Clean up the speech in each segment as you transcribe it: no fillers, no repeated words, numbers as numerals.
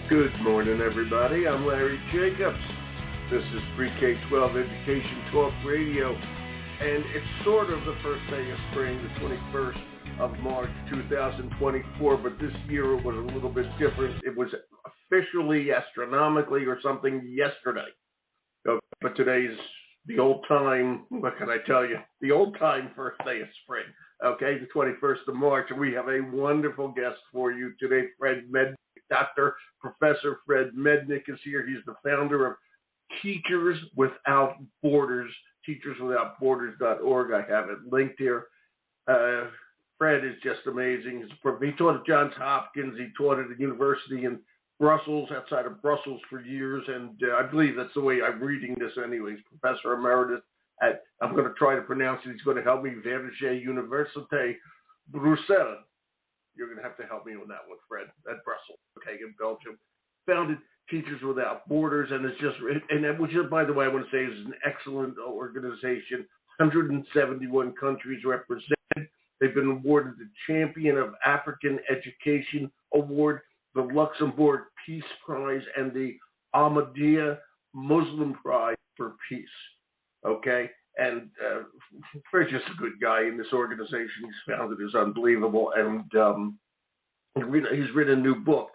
Good morning, everybody. I'm Larry Jacobs. This is Pre-K-12 Education Talk Radio, and it's sort of the first day of spring, the 21st of March 2024, but this year it was a little bit different. It was officially, astronomically, or something yesterday. But today's the old time, what can I tell you? The old time first day of spring, okay, the 21st of March, and we have a wonderful guest for you today, Fred Mednick. Dr. Professor Fred Mednick is here. He's the founder of Teachers Without Borders, teacherswithoutborders.org. I have it linked here. Fred is just amazing. He taught at Johns Hopkins. He taught at a university in Brussels, outside of Brussels for years, and I believe that's the way I'm reading this anyways. Professor Emeritus at, I'm going to try to pronounce it. He's going to help me, Verge Université Bruxelles. You're going to have to help me on that one, Fred, at Brussels, okay, in Belgium. Founded Teachers Without Borders, and it's just, which, by the way, I want to say is an excellent organization. 171 countries represented. They've been awarded the Champion of African Education Award, the Luxembourg Peace Prize, and the Ahmadiyya Muslim Prize for Peace, okay? And Fred's just a good guy in this organization. He's founded is unbelievable. And he's written a new book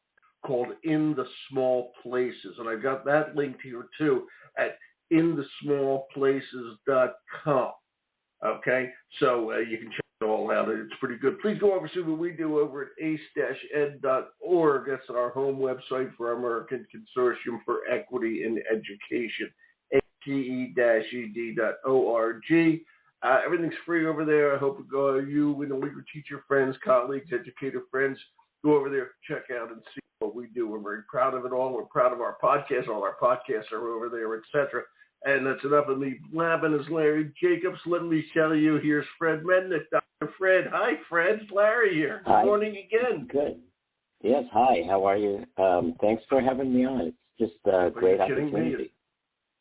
called In the Small Places. And I've got that linked here, too, at inthesmallplaces.com. Okay? So you can check it all out. It's pretty good. Please go over to see what we do over at ace-ed.org. That's our home website for our American Consortium for Equity in Education. ACE-ed.org. Everything's free over there. I hope you and all your teacher friends, colleagues, educator friends, go over there, check out and see what we do. We're very proud of it all. We're proud of our podcast. All our podcasts are over there, etc. And that's enough of me blabbing as Larry Jacobs. Let me tell you, here's Fred Mednick, Dr. Fred. Hi, Fred. It's Larry here. Good morning again. Good. Yes, hi. How are you? Thanks for having me on. It's just a great opportunity.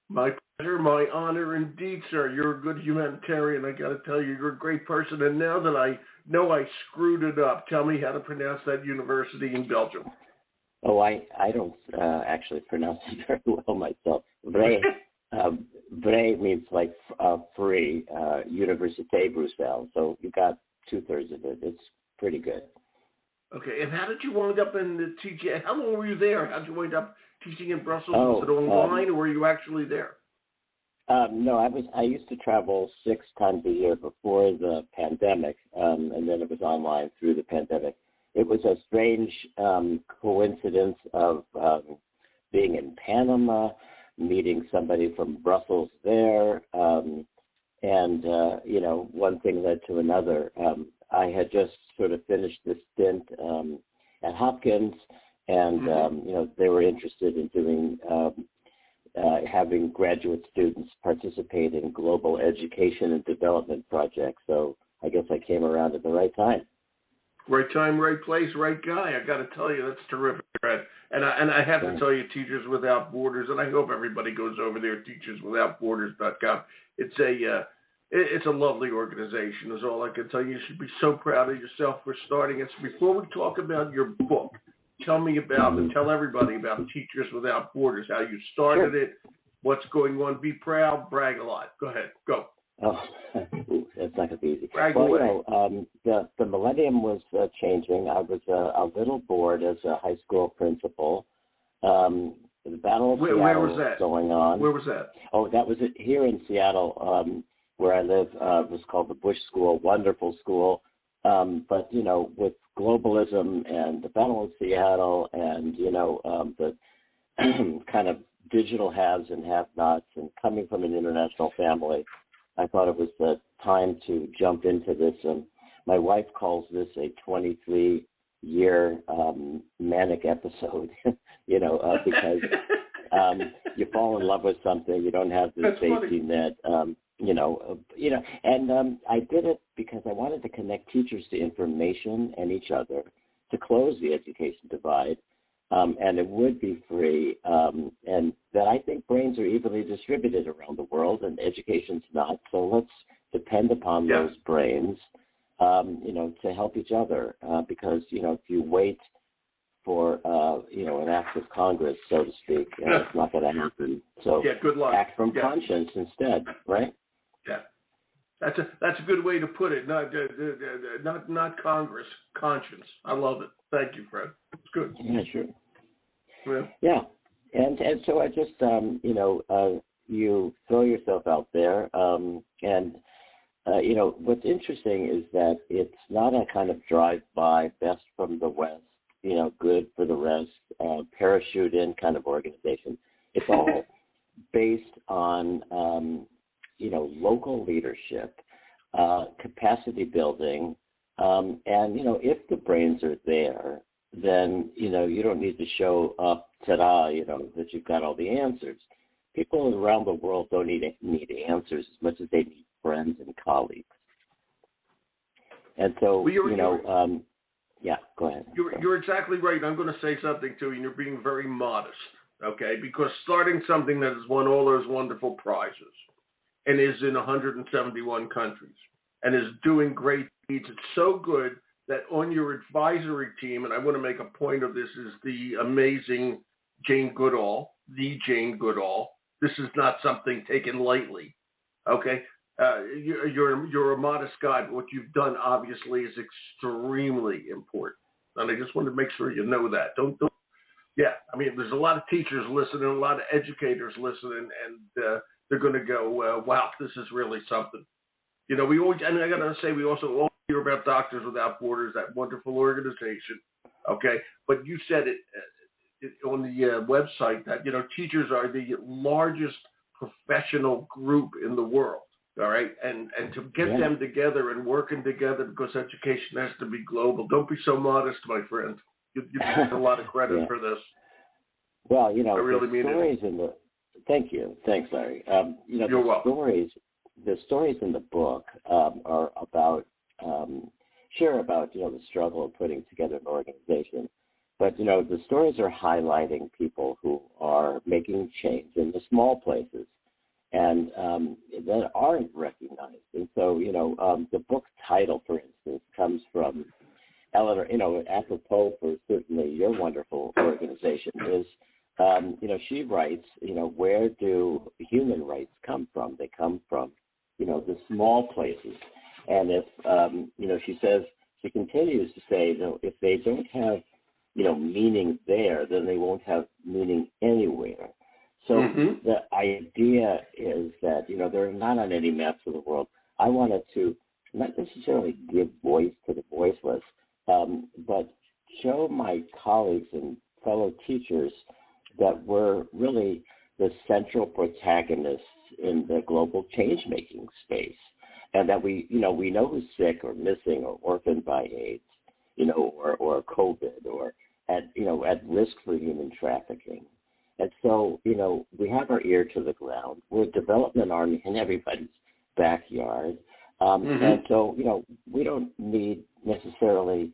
My pleasure, my honor indeed, sir. You're a good humanitarian. I got to tell you, you're a great person. And now that I know I screwed it up, tell me how to pronounce that university in Belgium. Oh, I don't actually pronounce it very well myself. Vrij means like free, Université Bruxelles. So you got 2/3 of it. It's pretty good. Okay, and how did you wind up in the teaching? How long were you there? How did you wind up teaching in Brussels? Was it online, or were you actually there? No, I used to travel 6 times a year before the pandemic, and then it was online through the pandemic. It was a strange coincidence of being in Panama, meeting somebody from Brussels there, and one thing led to another. I had just sort of finished this stint at Hopkins, and they were interested in doing having graduate students participate in global education and development projects. So I guess I came around at the right time. Right time, right place, right guy. I got to tell you, that's terrific, Fred. And I have to tell you, Teachers Without Borders, and I hope everybody goes over there, teacherswithoutborders.com. It's a lovely organization, is all I can tell you. You should be so proud of yourself for starting it. So before we talk about your book, tell me about and tell everybody about Teachers Without Borders, how you started it, what's going on. Be proud, brag a lot. Go ahead, go. Oh, that's not going to be easy. Brag well, away. The millennium was changing. I was a little bored as a high school principal. The Battle of Seattle was that? Going on. Where was that? Oh, that was here in Seattle, where I live. It was called the Bush School, wonderful school. But, with globalism and the Battle of Seattle and, the kind of digital haves and have-nots, and coming from an international family, I thought it was the time to jump into this. And my wife calls this a 23-year manic episode, because you fall in love with something, you don't have the safety net, and I did it because I wanted to connect teachers to information and each other to close the education divide, and it would be free, and that I think brains are evenly distributed around the world, and education's not, so let's depend upon those brains, to help each other, because, if you wait for an act of Congress, so to speak. It's not going to happen. So good luck. Act from conscience instead, right? Yeah, that's a good way to put it. Not Congress, conscience. I love it. Thank you, Fred. It's good. Yeah, sure. Yeah. And so I just you throw yourself out there, what's interesting is that it's not a kind of drive-by, best from the West, good for the rest, parachute in kind of organization. It's all based on, local leadership, capacity building, and, if the brains are there, then, you don't need to show up, ta-da, that you've got all the answers. People around the world don't need answers as much as they need friends and colleagues. And so, go ahead. You're exactly right. I'm going to say something too, and you're being very modest, okay? Because starting something that has won all those wonderful prizes and is in 171 countries and is doing great deeds, it's so good that on your advisory team, and I want to make a point of this, is the amazing Jane Goodall, the Jane Goodall. This is not something taken lightly, okay? You're a modest guy, but what you've done obviously is extremely important, and I just want to make sure you know that. Don't. Yeah, I mean, there's a lot of teachers listening, a lot of educators listening, and they're going to go, "Wow, this is really something." We always, and I got to say, we also all hear about Doctors Without Borders, that wonderful organization, okay? But you said it on the website that teachers are the largest professional group in the world. All right, and to get them together and working together, because education has to be global. Don't be so modest, my friend. You get a lot of credit for this. Well, I really mean stories it. Thank you. Thanks, Larry. You're welcome. The stories in the book are about, the struggle of putting together an organization. But, the stories are highlighting people who are making change in the small places and that aren't recognized. And so, the book's title, for instance, comes from Eleanor, apropos for certainly your wonderful organization, is, she writes, where do human rights come from? They come from, the small places. And if, she continues to say, if they don't have, meaning there, then they won't have meaning anywhere. So the idea is that, they're not on any maps of the world. I wanted to not necessarily give voice to the voiceless, but show my colleagues and fellow teachers that we're really the central protagonists in the global change-making space, and that we know who's sick or missing or orphaned by AIDS, or COVID, or at risk for human trafficking. And so, we have our ear to the ground. We're a development army in everybody's backyard. And so, we don't need necessarily,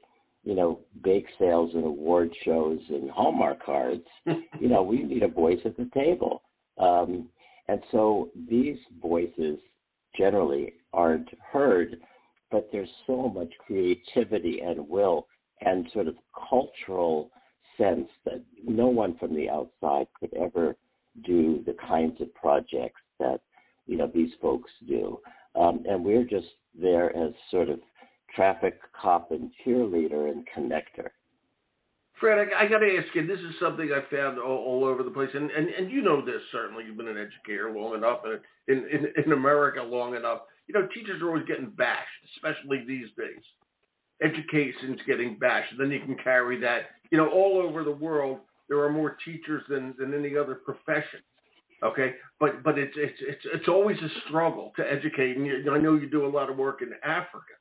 bake sales and award shows and Hallmark cards. We need a voice at the table. And so these voices generally aren't heard, but there's so much creativity and will and sort of cultural sense that no one from the outside could ever do the kinds of projects that, these folks do. And we're just there as sort of traffic cop and cheerleader and connector. Fred, I got to ask you, this is something I found all over the place, and you know this, certainly. You've been an educator long enough, and in America long enough. Teachers are always getting bashed, especially these days. Education's getting bashed, and then you can carry that. All over the world, there are more teachers than any other profession. Okay, but it's always a struggle to educate, and I know you do a lot of work in Africa.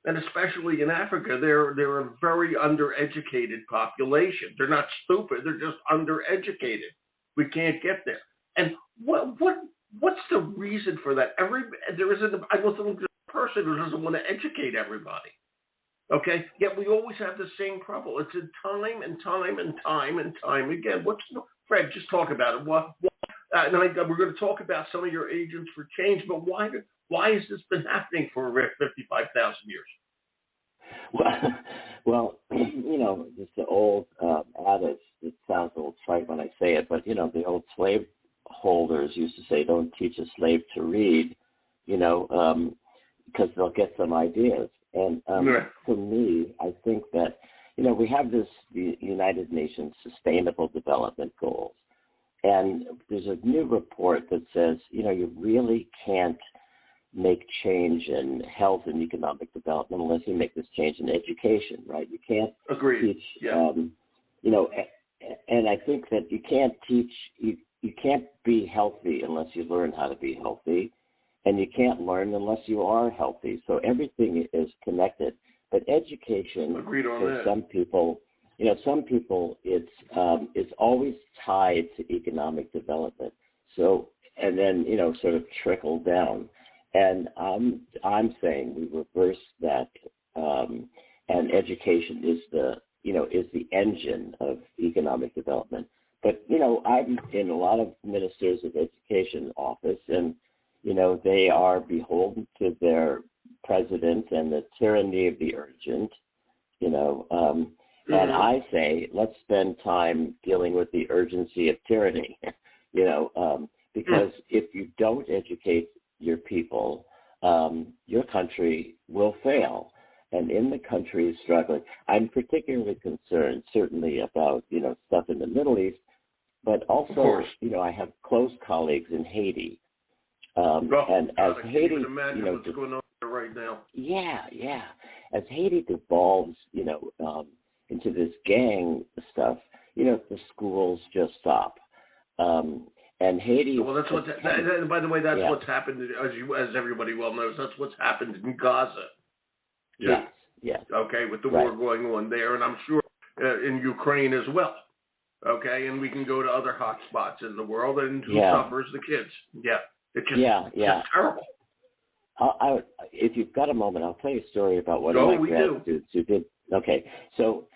And especially in Africa, they're a very undereducated population. They're not stupid; they're just undereducated. We can't get there. And what's the reason for that? I wasn't a person who doesn't want to educate everybody. Okay, yet we always have the same trouble. It's a time and time and time and time again. Fred? Just talk about it. We're going to talk about some of your agents for change, but why has this been happening for 55,000 years? Well, just the old adage, it sounds a little trite when I say it, but, the old slave holders used to say, don't teach a slave to read, because they'll get some ideas. And for me, I think that, we have the United Nations Sustainable Development Goals. And there's a new report that says, you really can't make change in health and economic development unless you make this change in education, right? You can't teach, and I think that you can't teach, you can't be healthy unless you learn how to be healthy, and you can't learn unless you are healthy. So everything is connected. But education, for some people, it's always tied to economic development. So, and then, sort of trickle down. And I'm saying we reverse that, and education is the engine of economic development. But, I'm in a lot of ministers of education office, and, they are beholden to their president and the tyranny of the urgent, and I say, let's spend time dealing with the urgency of tyranny, because if you don't educate your people, your country will fail. And in the countries struggling, I'm particularly concerned, certainly, about, stuff in the Middle East, but also, I have close colleagues in Haiti. And as Haiti, what's going on there right now. Yeah. As Haiti devolves, into this gang stuff, the schools just stop. And Haiti. Well, that's what's. And by the way, that's what's happened, as everybody well knows. That's what's happened in Gaza. Yes. Okay, with the war going on there, and I'm sure in Ukraine as well. Okay, and we can go to other hot spots in the world, and who suffers? The kids. Yeah. It's just, just terrible. If you've got a moment, I'll tell you a story about one of my grad students who did. Okay, so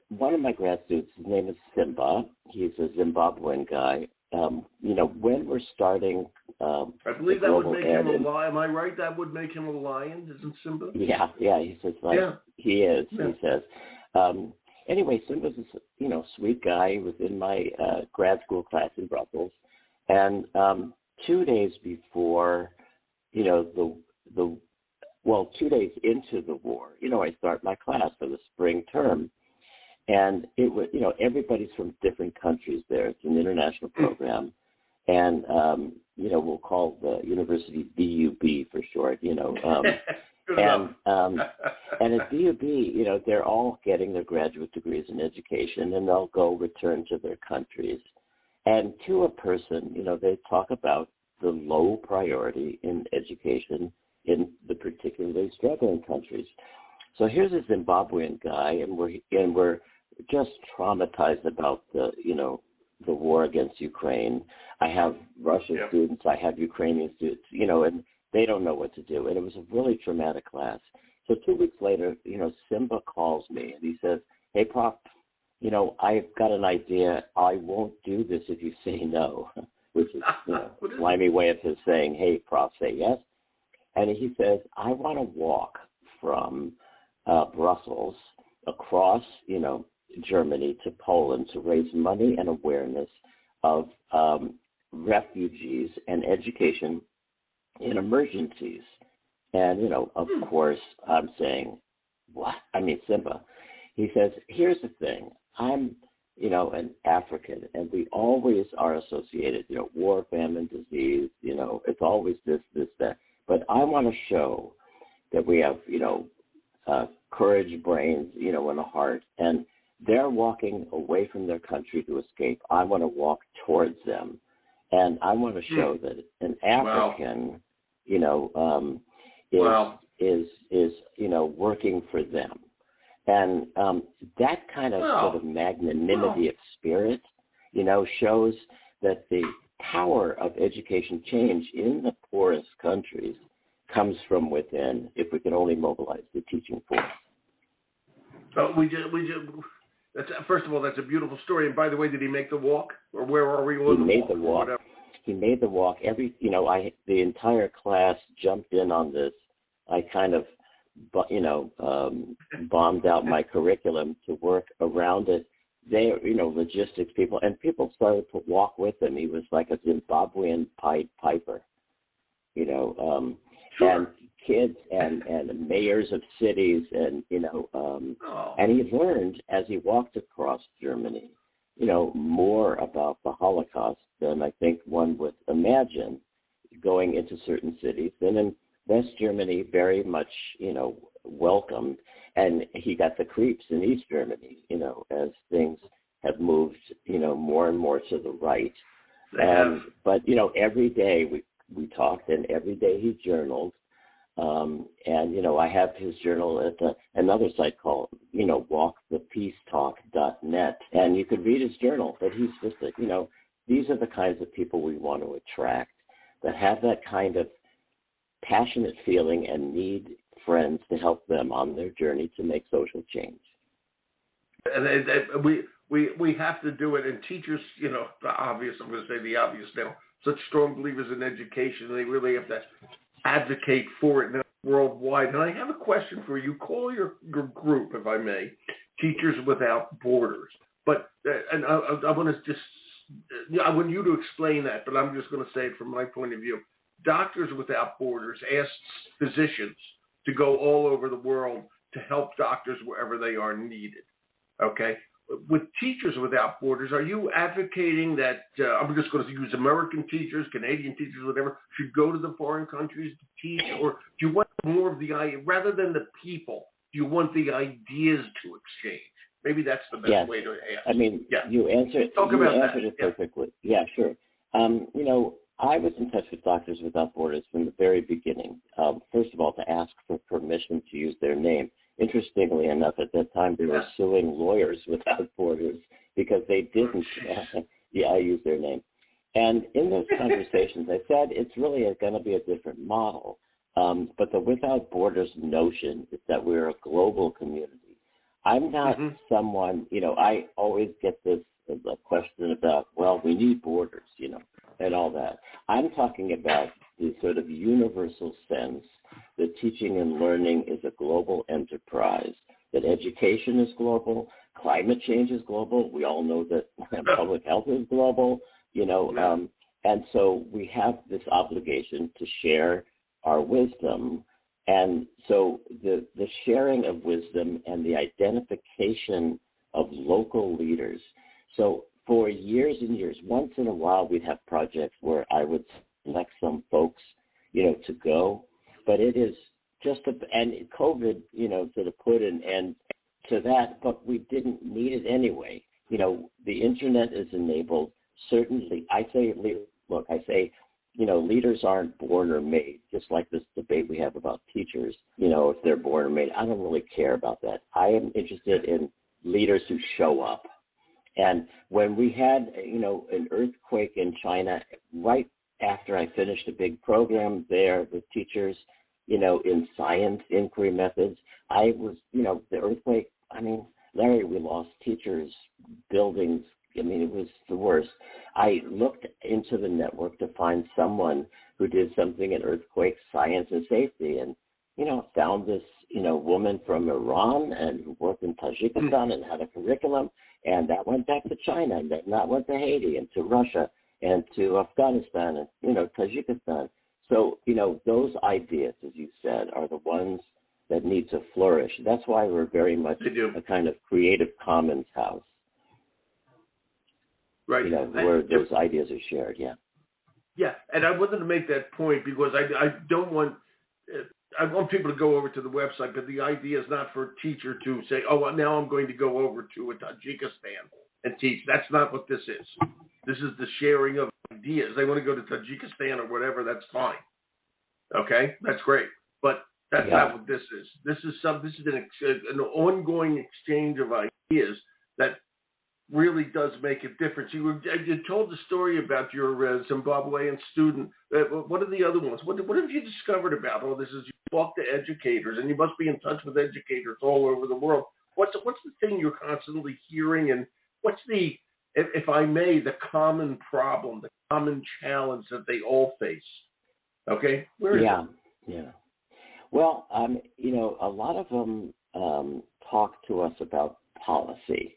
one of my grad students, his name is Simba. He's a Zimbabwean guy. When we're starting, I believe that would make him a lion. Am I right? That would make him a lion, isn't Simba? Yeah. He says he is. Yeah. He says. Anyway, Simba's a sweet guy. He was in my grad school class in Brussels, and 2 days before, 2 days into the war, I start my class for the spring term. And it was, everybody's from different countries there. It's an international program. And, we'll call the university BUB for short, and at BUB, they're all getting their graduate degrees in education, and they'll go return to their countries. And to a person, they talk about the low priority in education in the particularly struggling countries. So here's a Zimbabwean guy, and we're just traumatized about the war against Ukraine. I have Russian students, I have Ukrainian students, and they don't know what to do. And it was a really traumatic class. So 2 weeks later, Simba calls me and he says, "Hey, Prof, I've got an idea. I won't do this if you say no," which is, a slimy way of his saying, "Hey, Prof, say yes." And he says, "I want to walk from Brussels across, Germany to Poland to raise money and awareness of refugees and education in emergencies." And, of course, I'm saying, what? I mean, Simba. He says, "Here's the thing. I'm, an African, and we always are associated, war, famine, disease, it's always this, that. But I want to show that we have, courage, brains, and a heart. And they're walking away from their country to escape. I want to walk towards them. And I want to show that an African, is working for them." And that kind of sort of magnanimity of spirit, shows that the power of education change in the poorest countries comes from within, if we can only mobilize the teaching force. First of all, that's a beautiful story. And by the way, did he make the walk, or where are we on the walk? He made the walk. The entire class jumped in on this. I kind of bombed out my curriculum to work around it. They, logistics people, and people started to walk with him. He was like a Zimbabwean Pied Piper, Sure. and kids and mayors of cities, and and he learned as he walked across Germany, more about the Holocaust than I think one would imagine going into certain cities. And in West Germany, very much, welcomed. And he got the creeps in East Germany, as things have moved, more and more to the right. But, every day we talked, and every day he journaled. I have his journal at another site called, walkthepeacetalk.net. And you could read his journal, but he's just, these are the kinds of people we want to attract that have that kind of passionate feeling and need friends to help them on their journey to make social change. And we have to do it. And teachers, obvious, I'm going to say the obvious now, such strong believers in education, they really have to advocate for it now worldwide. And I have a question for you. Call your group, if I may, Teachers Without Borders. But and I want to just, I want you to explain that, but I'm just going to say it from my point of view. Doctors Without Borders asks physicians to go all over the world to help doctors wherever they are needed. Okay? With Teachers Without Borders, are you advocating that, I'm just going to use American teachers, Canadian teachers, whatever, should go to the foreign countries to teach? Or do you want more of the, rather than the people, do you want the ideas to exchange? Maybe that's the best way to ask. I mean, you answered it perfectly. Yeah, sure. I was in touch with Doctors Without Borders from the very beginning. First of all, to ask for permission to use their name. Interestingly enough, at that time, they were suing Lawyers Without Borders because they didn't use their name. And in those conversations, I said it's really going to be a different model. But the Without Borders notion is that we're a global community. I'm not someone, I always get this question about, well, we need borders, and all that. I'm talking about the sort of universal sense that teaching and learning is a global enterprise, that education is global, climate change is global. We all know that public health is global, and so we have this obligation to share our wisdom. And so the sharing of wisdom and the identification of local leaders. So for years and years, once in a while, we'd have projects where I would select some folks, to go. But it is just and COVID, sort of put an end to that, but we didn't need it anyway. The internet is enabled. Certainly, leaders aren't born or made, just like this debate we have about teachers, if they're born or made. I don't really care about that. I am interested in leaders who show up. And when we had, an earthquake in China, right after I finished a big program there with teachers, in science inquiry methods, I was, the earthquake, Larry, we lost teachers, buildings. It was the worst. I looked into the network to find someone who did something in earthquake science and safety, and, found this, woman from Iran and who worked in Tajikistan and had a curriculum, and that went back to China, and that went to Haiti and to Russia and to Afghanistan and, Tajikistan. So, those ideas, as you said, are the ones that need to flourish. That's why we're very much a kind of Creative Commons house. Right. Where those ideas are shared, Yeah, and I wanted to make that point because I don't want, I want people to go over to the website, but the idea is not for a teacher to say, oh, well, now I'm going to go over to Tajikistan and teach. That's not what this is. This is the sharing of ideas. They want to go to Tajikistan or whatever, that's fine. Okay, that's great. But that's not what this is. This is an ongoing exchange of ideas that really does make a difference. You told the story about your Zimbabwean student. What are the other ones? What have you discovered about all this? As you talk to educators, and you must be in touch with educators all over the world. What's the thing you're constantly hearing, and what's the, if I may, the common problem, the common challenge that they all face? Okay, where is it? Yeah. Well, a lot of them talk to us about policy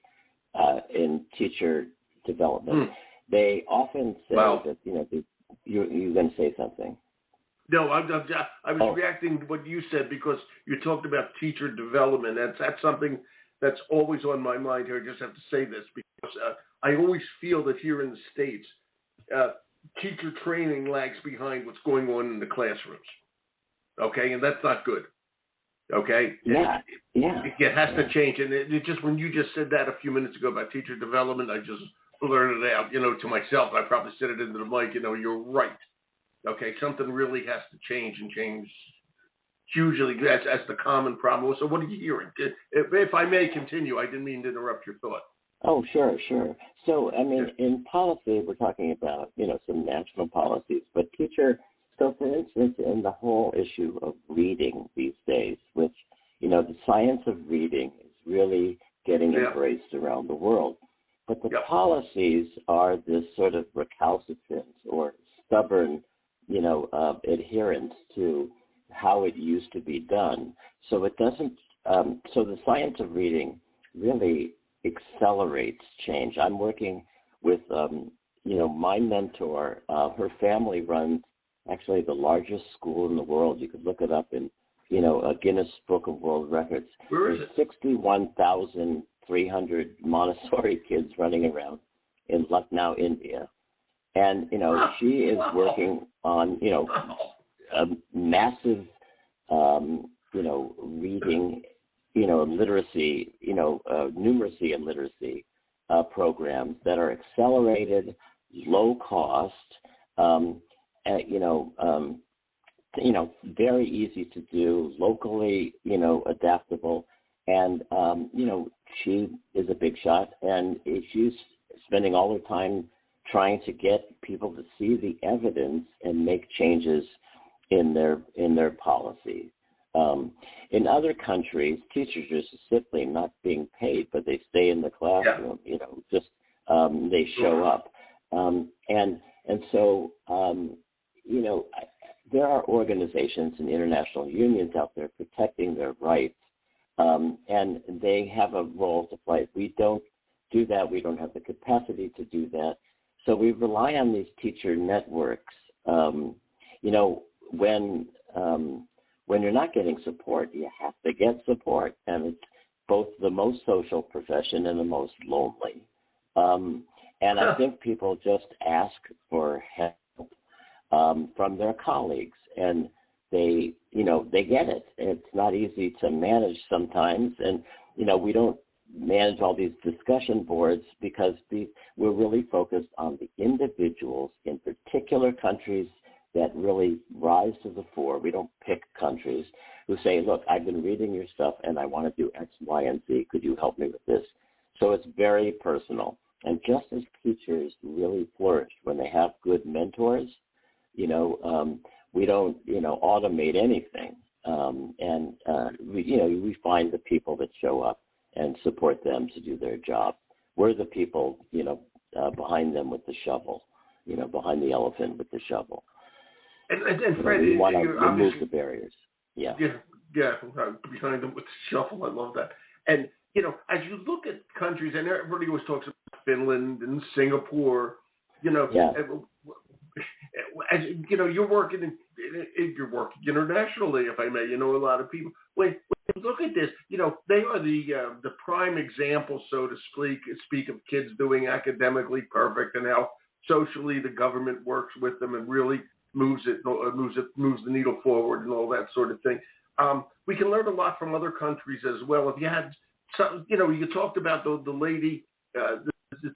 in teacher development. They often say that, you're going to say something. No, I was reacting to what you said because you talked about teacher development. That's something that's always on my mind here. I just have to say this because I always feel that here in the States, teacher training lags behind what's going on in the classrooms. Okay, and that's not good. Okay? It has to change. And it just, when you just said that a few minutes ago about teacher development, I just blurted it out, to myself. I probably said it into the mic, you're right. Okay, something really has to change and change hugely. That's the common problem. So what are you hearing? If I may continue, I didn't mean to interrupt your thought. Oh, sure. So, in policy, we're talking about, some national policies, but so for instance, in the whole issue of reading these days, which, the science of reading is really getting embraced around the world. But the policies are this sort of recalcitrant or stubborn, adherence to how it used to be done. So it doesn't, so the science of reading really accelerates change. I'm working with, my mentor. Her family runs actually the largest school in the world. You could look it up in, a Guinness Book of World Records. Where is it? 61,300 Montessori kids running around in Lucknow, India. And, she is working on, a massive, reading, literacy, numeracy and literacy programs that are accelerated, low cost, very easy to do, locally, adaptable. And, she is a big shot, and she's spending all her time trying to get people to see the evidence and make changes in their policy. In other countries, teachers are simply not being paid, but they stay in the classroom. They show up, and so there are organizations and international unions out there protecting their rights, and they have a role to play. If we don't do that, we don't have the capacity to do that. So we rely on these teacher networks. When you're not getting support, you have to get support, and it's both the most social profession and the most lonely. And I think people just ask for help from their colleagues, and they get it. It's not easy to manage sometimes, and we don't manage all these discussion boards because we're really focused on the individuals in particular countries that really rise to the fore. We don't pick countries who say, look, I've been reading your stuff and I want to do X, Y, and Z. Could you help me with this? So it's very personal. And just as teachers really flourish when they have good mentors, we don't, automate anything. We find the people that show up and support them to do their job. We're the people, behind them with the shovel, behind the elephant with the shovel. And Fred, we want to remove the barriers. Yeah, behind them with the shovel. I love that. And, as you look at countries, and everybody always talks about Finland and Singapore, as you're working internationally, if I may, a lot of people. When you look at this, they are the prime example, so to speak, of kids doing academically perfect, and how socially the government works with them and really moves the needle forward and all that sort of thing. We can learn a lot from other countries as well. If you had some, you talked about the lady, the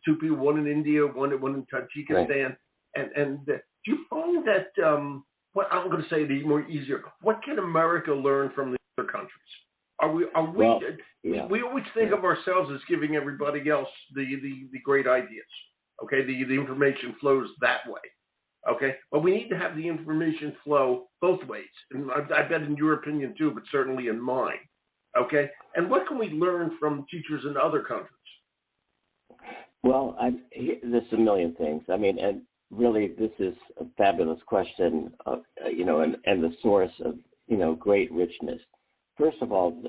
two people, one in India, one in Tajikistan, right. and do you find that what I'm going to say it more easier? What can America learn from the other countries? We always think of ourselves as giving everybody else the great ideas. Okay, the information flows that way. Okay, but we need to have the information flow both ways. And I bet in your opinion too, but certainly in mine. Okay, and what can we learn from teachers in other countries? Well, there's a million things. Really, this is a fabulous question, and the source of, great richness. First of all,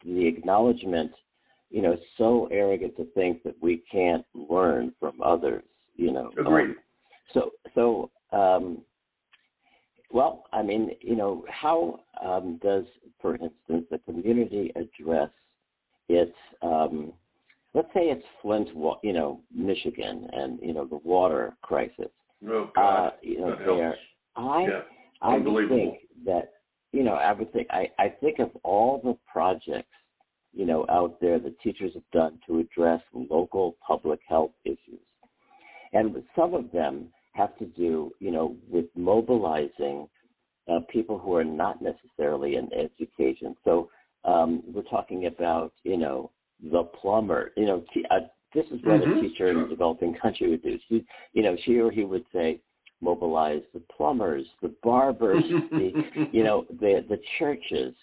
the acknowledgement, it's so arrogant to think that we can't learn from others, Agreed. Well, I mean, how does, for instance, the community address its, let's say it's Flint, Michigan, and, the water crisis. Oh, God. There, I would think that, I think of all the projects, out there that teachers have done to address local public health issues. And some of them have to do, with mobilizing people who are not necessarily in education. So we're talking about, the plumber. This is what a teacher in a developing country would do. She or he would say, mobilize the plumbers, the barbers, the churches.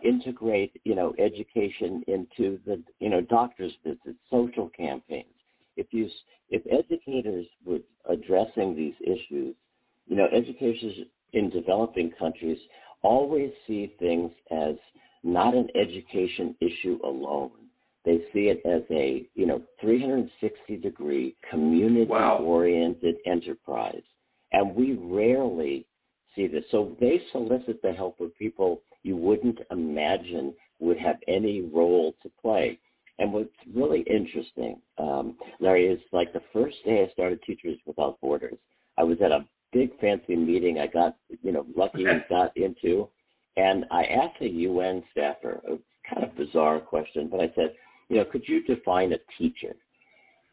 Integrate, education into the, doctor's visits, social campaigns. If educators were addressing these issues, educators in developing countries always see things as not an education issue alone. They see it as a, 360-degree community-oriented enterprise. And we rarely see this. So they solicit the help of people you wouldn't imagine would have any role to play. And what's really interesting, Larry, is like the first day I started Teachers Without Borders, I was at a big fancy meeting I got, lucky and got into, and I asked a UN staffer a kind of bizarre question, but I said, could you define a teacher?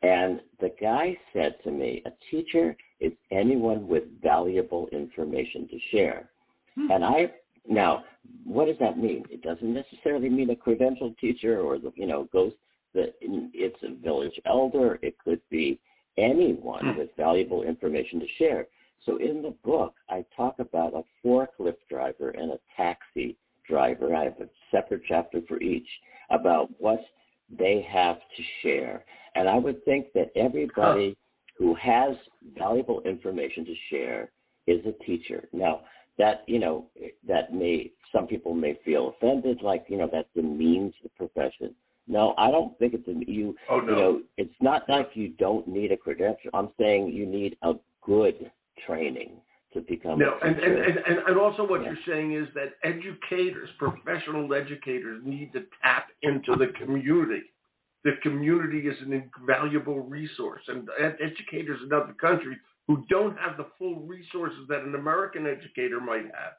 And the guy said to me, a teacher is anyone with valuable information to share. And now, what does that mean? It doesn't necessarily mean a credentialed teacher or, it's a village elder. It could be anyone with valuable information to share. So in the book, I talk about a forklift driver and a taxi driver. I have a separate chapter for each about what they have to share. And I would think that everybody who has valuable information to share is a teacher. Now, that, some people may feel offended, that demeans the profession. No, I don't think it's not like you don't need a credential. I'm saying you need a good training to become a teacher. And also what you're saying is that educators, professional educators, need to tap into the community. The community is an invaluable resource. And educators in other countries who don't have the full resources that an American educator might have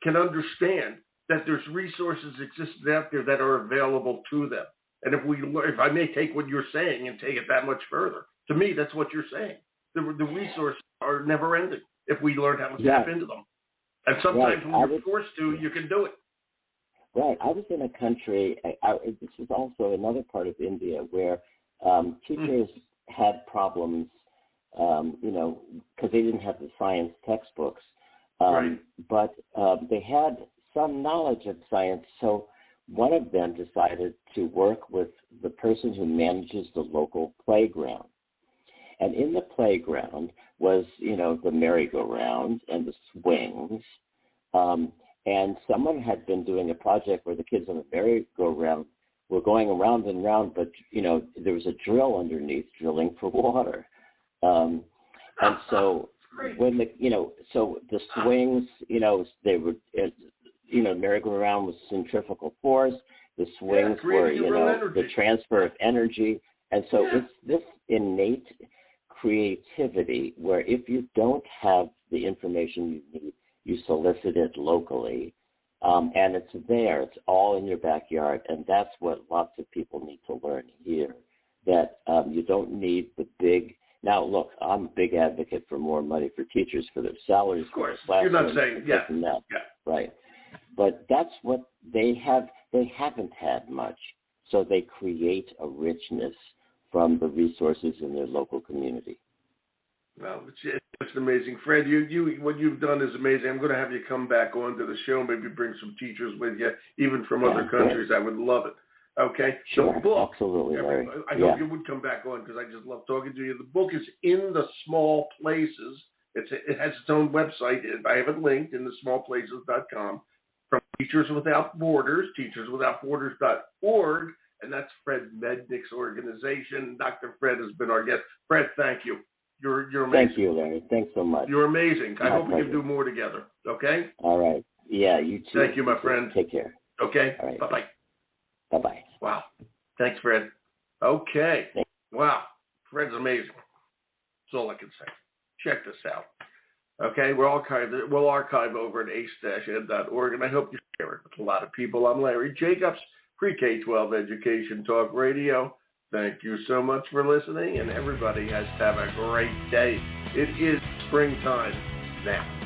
can understand that there's resources existing out there that are available to them. And if I may take what you're saying and take it that much further, to me, that's what you're saying. The resources are never ending if we learn how to tap into them. And sometimes when you're forced to, you can do it. Right. I was in a country, this is also another part of India, where teachers had problems, because they didn't have the science textbooks. But they had some knowledge of science. So one of them decided to work with the person who manages the local playground. And in the playground was, the merry-go-round and the swings. And someone had been doing a project where the kids on the merry-go-round were going around and around, but, there was a drill underneath, drilling for water. And so when so the swings, they were, merry-go-round was centrifugal force. The swings were, the transfer of energy. And so it's this innate creativity where if you don't have the information you need, you solicit it locally, and it's there. It's all in your backyard, and that's what lots of people need to learn here, that you don't need the big – now, look, I'm a big advocate for more money for teachers for their salaries. Of course. You're not saying – Right. But that's what they have. They haven't had much, so they create a richness from the resources in their local community. Well, it's amazing. Fred, what you've done is amazing. I'm going to have you come back onto the show, maybe bring some teachers with you, even from other countries. I would love it. Okay? Sure, the book, absolutely, Larry. I hope you would come back on because I just love talking to you. The book is In the Small Places, It has its own website. I have it linked in the smallplaces.com. From Teachers Without Borders, teacherswithoutborders.org, and that's Fred Mednick's organization. Dr. Fred has been our guest. Fred, thank you. You're amazing. Thank you, Larry. Thanks so much. You're amazing. I hope pleasure. we can do more together. Okay? All right. Yeah, you too. Thank you, my friend. Take care. Okay? All right. Bye-bye. Bye-bye. Wow. Thanks, Fred. Okay. Wow. Fred's amazing. That's all I can say. Check this out. Okay? We'll archive over at ace-ed.org, and I hope you share it with a lot of people. I'm Larry Jacobs, Pre-K-12 Education Talk Radio. Thank you so much for listening, and everybody has to have a great day. It is springtime now.